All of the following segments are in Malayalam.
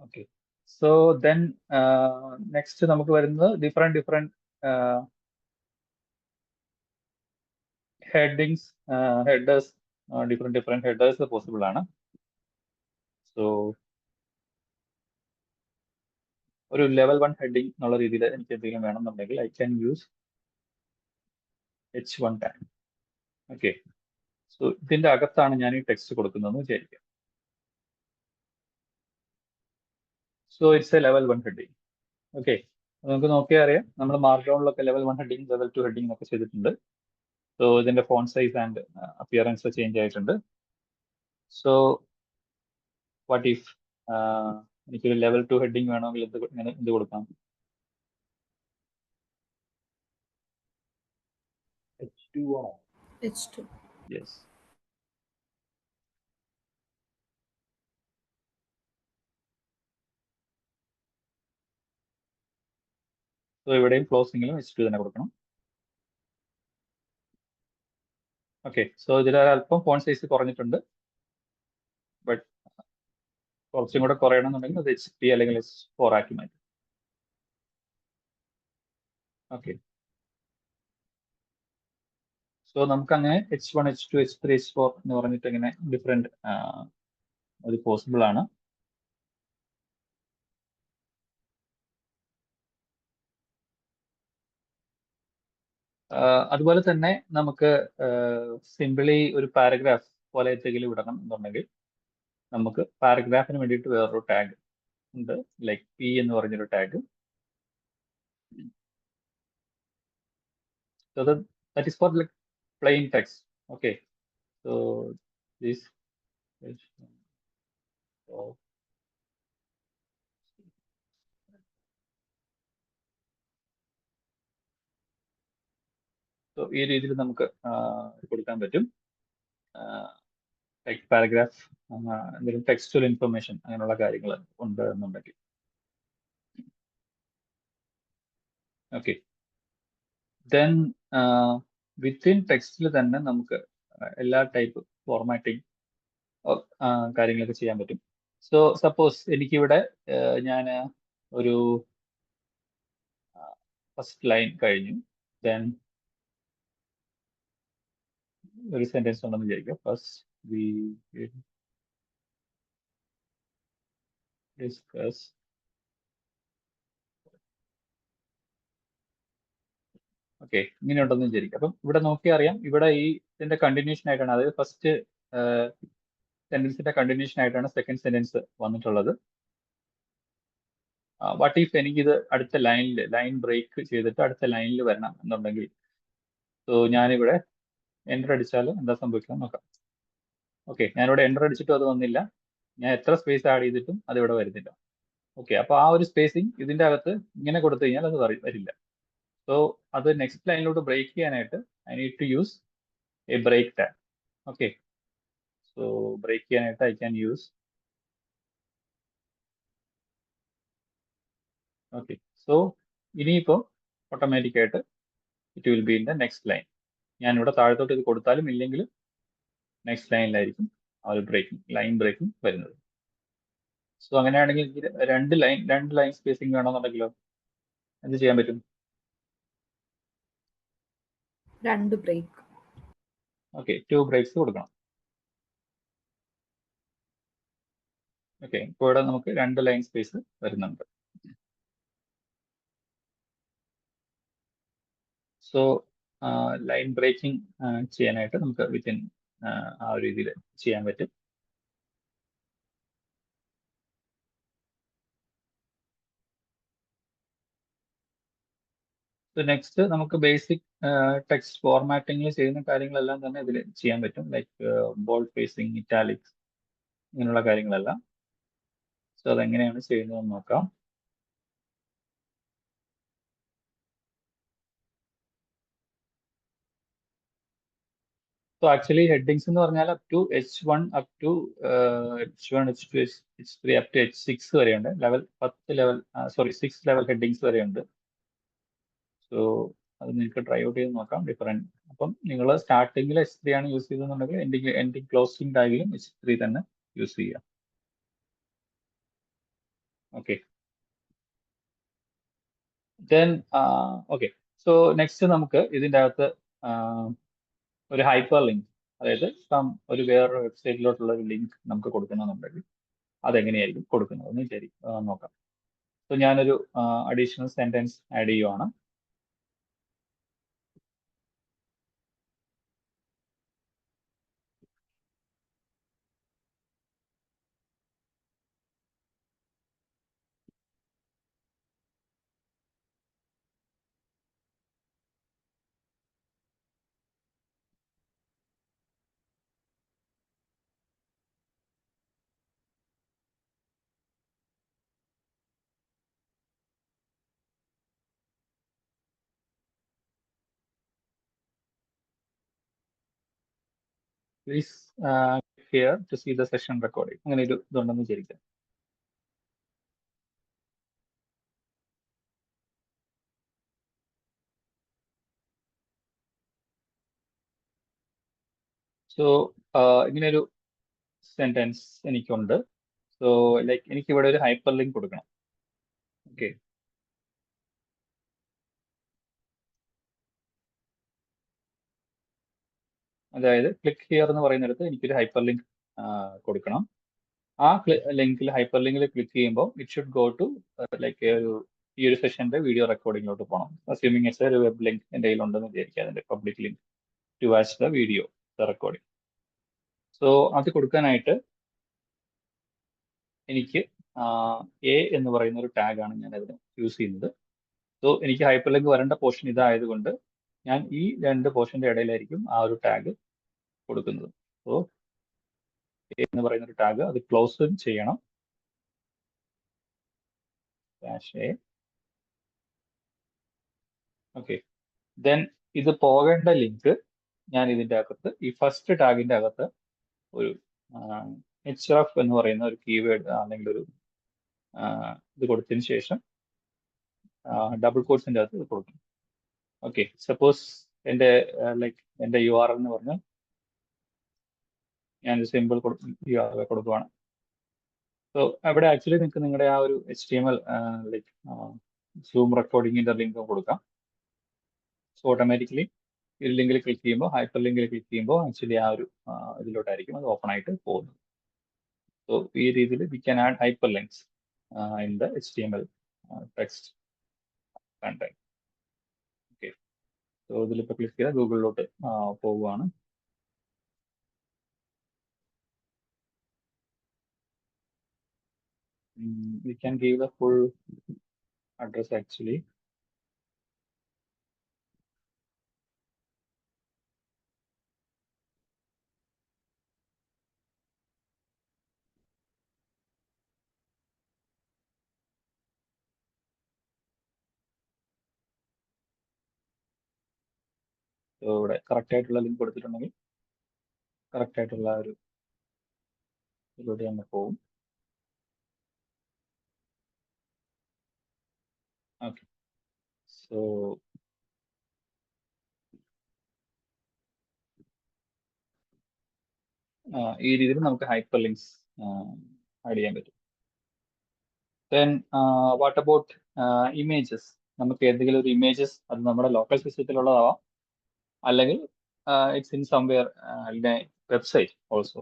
Okay. So then next നമുക്ക് വരുന്നത് different headings, headers, different headers possible ആണ്. So ഒരു level 1 heading എന്നുള്ള രീതിയിൽ എനിക്ക് എന്തെങ്കിലും വേണമെന്നുണ്ടെങ്കിൽ I can use H1 tag. Okay. So ഇതിന്റെ അകത്താണ് ഞാൻ ഈ ടെക്സ്റ്റ് കൊടുക്കുന്നതെന്ന് വിചാരിക്കാം. So it's a level 1 heading. Okay. നമുക്ക് നോക്കിയാൽ അറിയാം നമ്മൾ മാർക്ക്ഡൗണിലൊക്കെ level 1 heading, level 2 heading ഒക്കെ ചെയ്തിട്ടുണ്ട്. So ഇതിന്റെ font size and appearance change ആയിട്ടുണ്ട്. So what if എനിക്കൊരു level 2 heading വേണമെങ്കിൽ എന്ത് കൊടുക്കാം? H2 ആണോ? H2. Yes. So ഇവിടെയും ക്ലോസിംഗിലും H2 തന്നെ കൊടുക്കണം. ഓക്കെ. സോ ഇതിൽ അല്പം ഫോണ്ട് സൈസ് കുറഞ്ഞിട്ടുണ്ട്. ബട്ട് കുറച്ചും കൂടെ കുറയണമെന്നുണ്ടെങ്കിൽ അത് HP അല്ലെങ്കിൽ H4 ആക്കി മാറ്റും. ഓക്കെ. സോ നമുക്ക് അങ്ങനെ H1, H2, H3, H4 എന്ന് പറഞ്ഞിട്ട് ഇങ്ങനെ ഡിഫറെന്റ് അത് പോസിബിൾ ആണ്. അതുപോലെ തന്നെ നമുക്ക് സിംപിളി ഒരു പാരഗ്രാഫ് പോലെ എന്തെങ്കിലും വിടണം എന്നുണ്ടെങ്കിൽ നമുക്ക് പാരഗ്രാഫിന് വേണ്ടിയിട്ട് വേറൊരു ടാഗ് ഉണ്ട്, ലൈക്ക് P എന്ന് പറഞ്ഞൊരു tag. So that is for like plain text. Okay. So this is so ഈ രീതിയിൽ നമുക്ക് കൊടുക്കാൻ പറ്റും. ലൈക്ക് പാരഗ്രാഫ്, എന്തെങ്കിലും ടെക്സ്റ്റുവൽ ഇൻഫർമേഷൻ അങ്ങനെയുള്ള കാര്യങ്ങൾ ഉണ്ട് എന്നുണ്ടെങ്കിൽ. ഓക്കെ. ദെൻ വിത്തിൻ ടെക്സ്റ്റിൽ തന്നെ നമുക്ക് എല്ലാ ടൈപ്പ് ഫോർമാറ്റിംഗ് കാര്യങ്ങളൊക്കെ ചെയ്യാൻ പറ്റും. സോ സപ്പോസ് എനിക്കിവിടെ ഞാൻ ഒരു ഫസ്റ്റ് ലൈൻ കഴിഞ്ഞു, ദെൻ ഒരു സെന്റൻസ് ഉണ്ടെന്ന് വിചാരിക്കുക. ഫസ്റ്റ് വി ഡിസ്കസ് ഓക്കെ, ഇങ്ങനെ ഉണ്ടെന്ന് വിചാരിക്കുക. അപ്പം ഇവിടെ നോക്കിയാൽ അറിയാം, ഇവിടെ ഈ ഇതിന്റെ കണ്ടിന്യൂഷൻ ആയിട്ടാണ്, അതായത് ഫസ്റ്റ് സെന്റൻസിന്റെ കണ്ടിന്യൂഷൻ ആയിട്ടാണ് സെക്കൻഡ് സെന്റൻസ് വന്നിട്ടുള്ളത്. വാട്ട് ഇഫ് എനിക്കിത് അടുത്ത ലൈൻ ബ്രേക്ക് ചെയ്തിട്ട് അടുത്ത ലൈനിൽ വരണം എന്നുണ്ടെങ്കിൽ, സോ ഞാനിവിടെ എൻ്റർ അടിച്ചാൽ എന്താ സംഭവിക്കുക നോക്കാം. ഓക്കെ, ഞാനിവിടെ എൻ്റർ അടിച്ചിട്ടും അത് വന്നില്ല, ഞാൻ എത്ര സ്പേസ് ആഡ് ചെയ്തിട്ടും അത് ഇവിടെ വരുന്നില്ല. ഓക്കെ, അപ്പോൾ ആ ഒരു സ്പേസിങ് ഇതിന്റെ അകത്ത് ഇങ്ങനെ കൊടുത്തു കഴിഞ്ഞാൽ അത് വരില്ല. സോ അത് നെക്സ്റ്റ് ലൈനിലോട്ട് ബ്രേക്ക് ചെയ്യാനായിട്ട് I need to use a break tag. Okay, so break ചെയ്യാനായിട്ട് I can use. Okay, so ഇനിയിപ്പോൾ ഓട്ടോമാറ്റിക് ആയിട്ട് it will be in the next line. ഞാനിവിടെ താഴത്തോട്ട് ഇത് കൊടുത്താലും ഇല്ലെങ്കിലും നെക്സ്റ്റ് ലൈനിലായിരിക്കും ആ ഒരു ലൈൻ ബ്രേക്കിംഗ് വരുന്നത്. സോ അങ്ങനെയാണെങ്കിൽ രണ്ട് ലൈൻ സ്പേസിങ് വേണമെന്നുണ്ടെങ്കിലോ എന്ത് ചെയ്യാൻ പറ്റും? 2 ബ്രേക്ക്. ഓക്കെ, 2 ബ്രേക്സ് കൊടുക്കണം. ഓക്കെ, ഇപ്പോൾ ഇവിടെ നമുക്ക് 2 ലൈൻ സ്പേസ് വരുന്നുണ്ട്. സോ ലൈൻ ബ്രേക്കിംഗ് ചെയ്യാനായിട്ട് നമുക്ക് വിത്തിൻ ആ ഒരു രീതിയിൽ ചെയ്യാൻ പറ്റും. നെക്സ്റ്റ് നമുക്ക് ബേസിക് ടെക്സ്റ്റ് ഫോർമാറ്റിംഗിൽ ചെയ്യുന്ന കാര്യങ്ങളെല്ലാം തന്നെ ഇതിൽ ചെയ്യാൻ പറ്റും, ലൈക്ക് ബോൾഡ് സ്പേസിങ്, ഇറ്റാലിക്സ്, ഇങ്ങനെയുള്ള കാര്യങ്ങളെല്ലാം. സോ അതെങ്ങനെയാണ് ചെയ്യുന്നതെന്ന് നോക്കാം. സോ ആക്ച്വലി ഹെഡിങ്സ് എന്ന് പറഞ്ഞാൽ up to H1, H1, H2, H3 up to H6 വരെയുണ്ട്. 6 ലെവൽ ഹെഡിങ്സ് വരെയുണ്ട്. സോ അത് നിങ്ങൾക്ക് ട്രൈ ഔട്ട് ചെയ്ത് നോക്കാം, ഡിഫറെന്റ്. അപ്പം നിങ്ങൾ സ്റ്റാർട്ടിങ്ങിൽ H3 ആണ് യൂസ് ചെയ്തെന്നുണ്ടെങ്കിൽ എൻഡിങ് ക്ലോസിംഗ് ടാഗിലും H3 തന്നെ യൂസ് ചെയ്യാം. Okay then okay so next നമുക്ക് ഇതിൻ്റെ അകത്ത് ഒരു ഹൈപ്പർ ലിങ്ക്, അതായത് ഒരു വേറൊരു വെബ്സൈറ്റിലോട്ടുള്ള ഒരു ലിങ്ക് നമുക്ക് കൊടുക്കണമെന്നുണ്ടെങ്കിൽ അതെങ്ങനെയായിരിക്കും കൊടുക്കുന്നത് എന്ന് നോക്കാം. സോ ഞാനൊരു അഡീഷണൽ സെന്റൻസ് ആഡ് ചെയ്യുവാണ്. Please here to see the session recording, അങ്ങനെ ഒരു ഇതുണ്ടെന്ന് വിചാരിക്കാം. സോ ഇങ്ങനെ ഒരു സെന്റൻസ് എനിക്കുണ്ട്. സോ ലൈക്ക് എനിക്ക് ഇവിടെ ഒരു ഹൈപ്പർ ലിങ്ക് കൊടുക്കണം. ഓക്കെ, അതായത് ക്ലിക്ക് ഹിയർ എന്ന് പറയുന്നിടത്ത് എനിക്കൊരു ഹൈപ്പർ ലിങ്ക് കൊടുക്കണം. ആ ലിങ്കിൽ ഹൈപ്പർ ലിങ്കിൽ ക്ലിക്ക് ചെയ്യുമ്പോൾ it should go to like ഈ ഒരു സെഷന്റെ വീഡിയോ റെക്കോർഡിങ്ങിലോട്ട് പോകണം. അസ്യൂമിങ് ഇറ്റ്സ് ഒരു വെബ് ലിങ്ക് എൻ്റെ കയ്യിലുണ്ടെന്ന് വിചാരിക്കുക, അതിന്റെ public link to watch the video the recording. So അത് കൊടുക്കാനായിട്ട് എനിക്ക് എ എന്ന് പറയുന്ന ഒരു ടാഗാണ് ഞാൻ അതിന് യൂസ് ചെയ്യുന്നത്. സോ എനിക്ക് ഹൈപ്പർ ലിങ്ക് വരേണ്ട പോർഷൻ ഇതായതുകൊണ്ട് ഞാൻ ഈ രണ്ട് പോർഷന്റെ ഇടയിലായിരിക്കും ആ ഒരു ടാഗ് കൊടുക്കുന്നത്. സോ എ എന്ന് പറയുന്ന ഒരു ടാഗ് അത് ക്ലോസ് ചെയ്യണം. ഓക്കെ, ദെൻ ഇത് പോകേണ്ട ലിങ്ക് ഞാൻ ഇതിന്റെ അകത്ത് ഈ ഫസ്റ്റ് ടാഗിന്റെ അകത്ത് ഒരു href എന്ന് പറയുന്ന ഒരു കീവേഡ് അല്ലെങ്കിൽ ഒരു ഇത് കൊടുത്തതിന് ശേഷം ഡബിൾ കോട്ട്സിന്റെ അകത്ത് ഇത് കൊടുക്കും. ഓക്കെ, സപ്പോസ് എൻ്റെ ലൈക്ക് എൻ്റെ URL എന്ന് പറഞ്ഞാൽ ഞാനൊരു സിമ്പിൾ URL കൊടുക്കുവാണ്. സോ അവിടെ ആക്ച്വലി നിങ്ങൾക്ക് നിങ്ങളുടെ ആ ഒരു HTML ലൈക്ക് സൂം റെക്കോർഡിങ്ങിന്റെ ലിങ്ക് കൊടുക്കാം. സോ ഓട്ടോമാറ്റിക്കലി ഈ ലിങ്കിൽ ക്ലിക്ക് ചെയ്യുമ്പോൾ, ഹൈപ്പർ ലിങ്കിൽ ക്ലിക്ക് ചെയ്യുമ്പോൾ ആക്ച്വലി ആ ഒരു ഇതിലോട്ടായിരിക്കും അത് ഓപ്പൺ ആയിട്ട് പോകുന്നത്. സോ ഈ രീതിയിൽ we can add hyper links in the HTML text content. Okay, so ഇതിലിപ്പോൾ ക്ലിക്ക് ചെയ്താൽ ഗൂഗിളിലോട്ട് പോവുകയാണ്. We can give the full address actually. So ഇവിടെ കറക്റ്റ് ആയിട്ടുള്ള ലിങ്ക് കൊടുത്തിട്ടുണ്ടെങ്കിൽ കറക്റ്റ് ആയിട്ടുള്ള ഒരു ഇതിലൂടെ അങ്ങ് പോകും. ഓക്കെ, സോ ഈ രീതിയിൽ നമുക്ക് ഹൈപ്പർ ലിങ്ക്സ് ആഡ് ചെയ്യാൻ പറ്റും. Then what about images? നമുക്ക് ഏതെങ്കിലും ഒരു ഇമേജസ് അത് നമ്മുടെ ലോക്കൽ സിസ്റ്റത്തിലുള്ളതാവാം, അല്ലെങ്കിൽ it's in somewhere website also.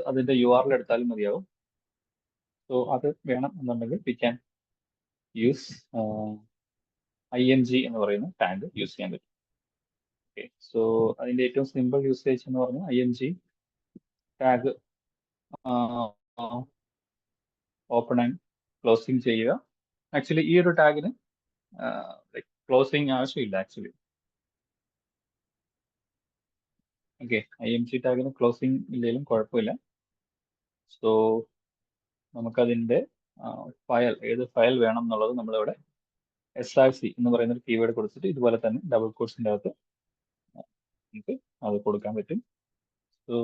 അതിന്റെ URL എടുത്താലും മതിയാവും. സോ അത് വേണം എന്നുണ്ടെങ്കിൽ വി ക്യാൻ യൂസ് IMG എന്ന് പറയുന്ന ടാഗ് യൂസ് ചെയ്യാൻ പറ്റും. ഓക്കെ, സോ അതിന്റെ ഏറ്റവും സിമ്പിൾ യൂസേജ് എന്ന് പറഞ്ഞാൽ IMG tag open and closing ചെയ്യുക. ആക്ച്വലി ഈ ഒരു ടാഗിന് ക്ലോസിങ് ആവശ്യമില്ല ആക്ച്വലി. ഓക്കെ, IMG ടാഗിന് ക്ലോസിങ് ഇല്ലെങ്കിലും കുഴപ്പമില്ല. സോ നമുക്കതിന്റെ ഫയൽ, ഏത് ഫയൽ വേണം എന്നുള്ളത് നമ്മളിവിടെ src എന്ന് പറയുന്ന ഒരു കീവേഡ് കൊടുത്തിട്ട് ഇതുപോലെ തന്നെ ഡബിൾ കോട്ട്സിന്റെ അകത്ത് നമുക്ക് അത് കൊടുക്കാൻ പറ്റും. So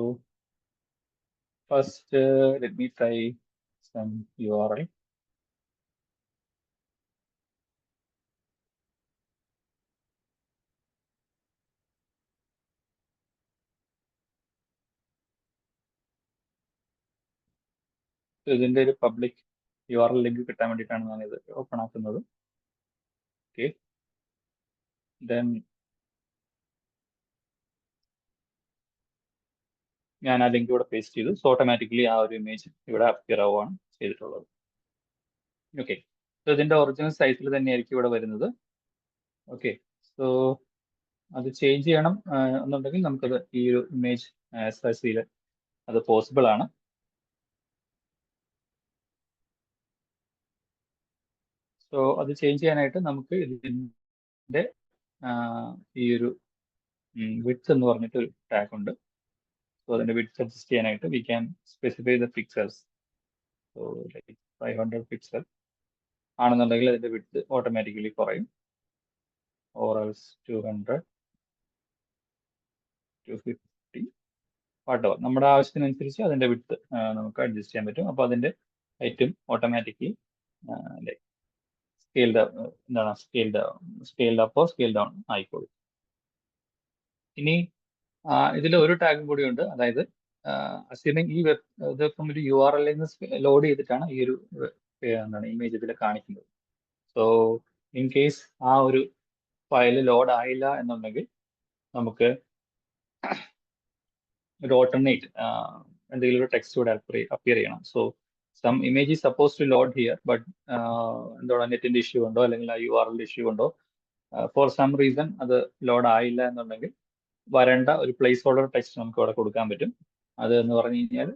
first let me try some URL. ഇതിന്റെ ഒരു പബ്ലിക് URL ലിങ്ക് കിട്ടാൻ വേണ്ടിയിട്ടാണ് ഞാൻ ഇത് ഓപ്പൺ ആക്കുന്നത്. ഓക്കെ, ദെൻ ഞാൻ ആ ലിങ്ക് ഇവിടെ പേസ്റ്റ് ചെയ്തു. സോ ഓട്ടോമാറ്റിക്കലി ആ ഒരു ഇമേജ് ഇവിടെ അപ്പിയർ ആവുകയാണ് ചെയ്തിട്ടുള്ളത്. ഓക്കെ, സോ ഇതിന്റെ ഒറിജിനൽ സൈസിൽ തന്നെയായിരിക്കും ഇവിടെ വരുന്നത്. ഓക്കെ, സോ അത് ചേഞ്ച് ചെയ്യണം എന്നുണ്ടെങ്കിൽ നമുക്കത് ഈ ഒരു ഇമേജ് സൈസിൽ അത് പോസിബിൾ ആണ്. സോ അത് ചേഞ്ച് ചെയ്യാനായിട്ട് നമുക്ക് ഇതിന്റെ ഈ ഒരു വിഡ്ത്ത് എന്ന് പറഞ്ഞിട്ട് ഒരു ടാഗ് ഉണ്ട്. സോ അതിന്റെ വിഡ്ത്ത് അഡ്ജസ്റ്റ് ചെയ്യാനായിട്ട് we can specify the pixels. So like 500 pixel ആണെന്നുണ്ടെങ്കിൽ അതിന്റെ വിഡ്ത്ത് ഓട്ടോമാറ്റിക്കലി കുറയും. ഓർ എൽസ് 200, 250, വാട്ടവർ നമ്മുടെ ആവശ്യത്തിനനുസരിച്ച് അതിന്റെ വിഡ്ത്ത് നമുക്ക് അഡ്ജസ്റ്റ് ചെയ്യാൻ പറ്റും. അപ്പോൾ അതിന്റെ ഹൈറ്റും ഓട്ടോമാറ്റിക്കലി സ്കെയിൽഡ് അപ്പോ സ്കെയിൽ ഡൗൺ ആയിക്കോളും. ഇനി ഇതിൽ ഒരു ടാഗും കൂടി ഉണ്ട്. അതായത് അസ്യൂമിങ് ഈ ഇതിപ്പം ഒരു URL നിന്ന് ലോഡ് ചെയ്തിട്ടാണ് ഈ ഒരു ഇമേജ് ഇതിൽ കാണിക്കുന്നത്. സോ ഇൻ കേസ് ആ ഒരു ഫയൽ ലോഡ് ആയില്ല എന്നുണ്ടെങ്കിൽ നമുക്ക് ഒരു ഓൾട്ടർനേറ്റ് എന്തെങ്കിലും ഒരു ടെക്സ്റ്റ് കൂടെ അപ്പിയർ ചെയ്യണം. So some image is suppose to load here, but എന്താണ് നെറ്റിന്റെ ഇഷ്യൂ ഉണ്ടോ അല്ലെങ്കിൽ ആ URL ഇഷ്യൂ ഉണ്ടോ, ഫോർ സം റീസൺ അത് ലോഡ് ആയില്ല എന്നുണ്ടെങ്കിൽ വരേണ്ട ഒരു പ്ലേസ് ഹോൾഡർ ടെക്സ്റ്റ് നമുക്ക് അവിടെ കൊടുക്കാൻ പറ്റും. അത് എന്ന് പറഞ്ഞു കഴിഞ്ഞാൽ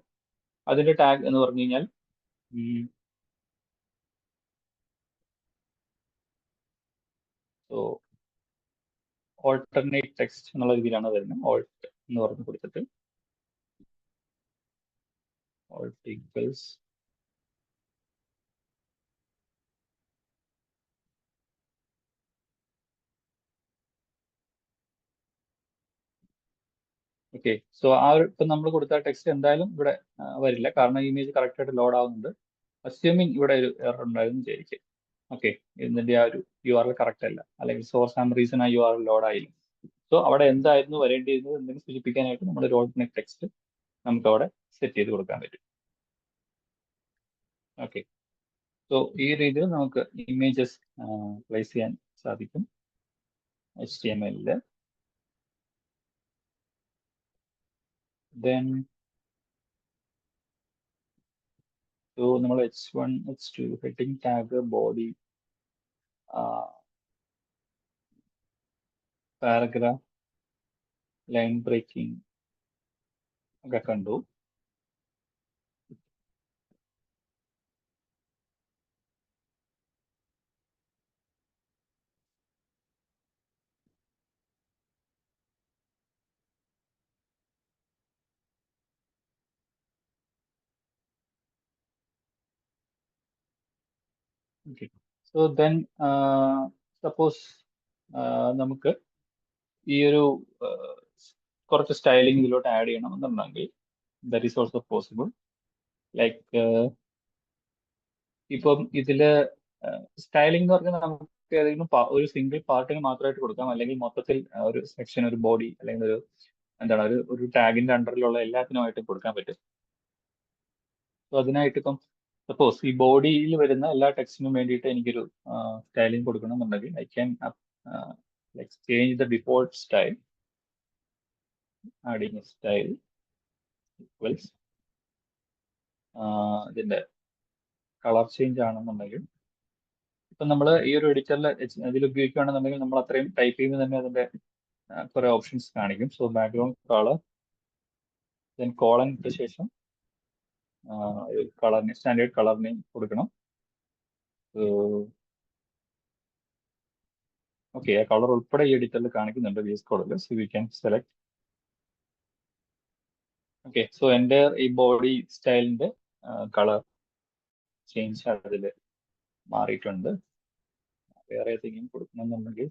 അതിന്റെ ടാഗ് എന്ന് പറഞ്ഞു കഴിഞ്ഞാൽ സോ ഓൾട്ടർനേറ്റ് ടെക്സ്റ്റ് എന്നുള്ള രീതിയിലാണ് വരുന്നത്. ഓൾട്ട് എന്ന് പറഞ്ഞു കൊടുത്തിട്ട് ഓൾട്ട് ഈക്വൽസ് ഓക്കെ. സോ ആ ഒരു ഇപ്പം നമ്മൾ കൊടുത്ത ടെക്സ്റ്റ് എന്തായാലും ഇവിടെ വരില്ല, കാരണം ഇമേജ് കറക്റ്റ് ആയിട്ട് ലോഡ് ആവുന്നുണ്ട്. അസ്യൂമിങ് ഇവിടെ ഒരു എറർ ഉണ്ടായിരുന്നു വിചാരിക്കും. ഓക്കെ, ഇതിന്റെ ആ ഒരു URL കറക്റ്റ് അല്ല, അല്ലെങ്കിൽ ഫോർ സം റീസൺ ആ URL ലോഡ് ആയില്ല. സോ അവിടെ എന്തായിരുന്നു വരേണ്ടിയിരുന്നത് എന്തെങ്കിലും സൂചിപ്പിക്കാനായിട്ട് നമ്മുടെ ഒരു ഓൾട്ടർനേറ്റ് ടെക്സ്റ്റ് നമുക്ക് അവിടെ സെറ്റ് ചെയ്ത് കൊടുക്കാൻ പറ്റും. ഓക്കെ, സോ ഈ രീതിയിൽ നമുക്ക് ഇമേജസ് പ്ലേസ് ചെയ്യാൻ സാധിക്കും HTML. ദെൻ സോ നമ്മൾ H1, H2 heading tag, body, paragraph, line breaking ഒക്കെ കണ്ടു. ഓക്കെ, സോ ദെൻ സപ്പോസ് നമുക്ക് ഈ ഒരു കുറച്ച് സ്റ്റൈലിംഗ് ഇതിലോട്ട് ആഡ് ചെയ്യണമെന്നുണ്ടെങ്കിൽ that is also possible. Like ഇപ്പം ഇതില് സ്റ്റൈലിംഗ് എന്ന് പറഞ്ഞാൽ നമുക്ക് ഏതെങ്കിലും ഒരു സിംഗിൾ പാർട്ടിന് മാത്രമായിട്ട് കൊടുക്കാം, അല്ലെങ്കിൽ മൊത്തത്തിൽ ഒരു സെക്ഷൻ, ഒരു ബോഡി, അല്ലെങ്കിൽ ഒരു എന്താണ് ഒരു ടാഗിന്റെ അണ്ടറിലുള്ള എല്ലാത്തിനുമായിട്ടും കൊടുക്കാൻ പറ്റും. സോ അതിനായിട്ട് ഇപ്പം സപ്പോസ് ഈ ബോഡിയിൽ വരുന്ന എല്ലാ ടെക്സ്റ്റിനും വേണ്ടിയിട്ട് എനിക്കൊരു സ്റ്റൈലിംഗ് കൊടുക്കണമെന്നുണ്ടെങ്കിൽ I can like change the default style, adding style equals ഇതിന്റെ കളർ ചേഞ്ച് ആണെന്നുണ്ടെങ്കിൽ ഇപ്പം നമ്മൾ ഈ ഒരു എഡിറ്ററിൽ ഇതിൽ ഉപയോഗിക്കുകയാണെന്നുണ്ടെങ്കിൽ നമ്മൾ അത്രയും ടൈപ്പ് ചെയ്യുമ്പോൾ തന്നെ അതിന്റെ കുറെ ഓപ്ഷൻസ് കാണിക്കും. So background colour, then colon ഇട്ട ശേഷം കളറിന് സ്റ്റാൻഡേർഡ് കളർ നെയിം കൊടുക്കണം. ഓക്കെ, ആ കളർ ഉൾപ്പെടെ ഈ എഡിറ്ററിൽ കാണിക്കുന്നുണ്ട് VS കോഡിൽ. So we can select. Okay, so എൻ്റെ ഈ ബോഡി സ്റ്റൈലിന്റെ കളർ ചേഞ്ച് അതിൽ മാറിയിട്ടുണ്ട്. വേറെ ഏതെങ്കിലും കൊടുക്കണമെന്നുണ്ടെങ്കിൽ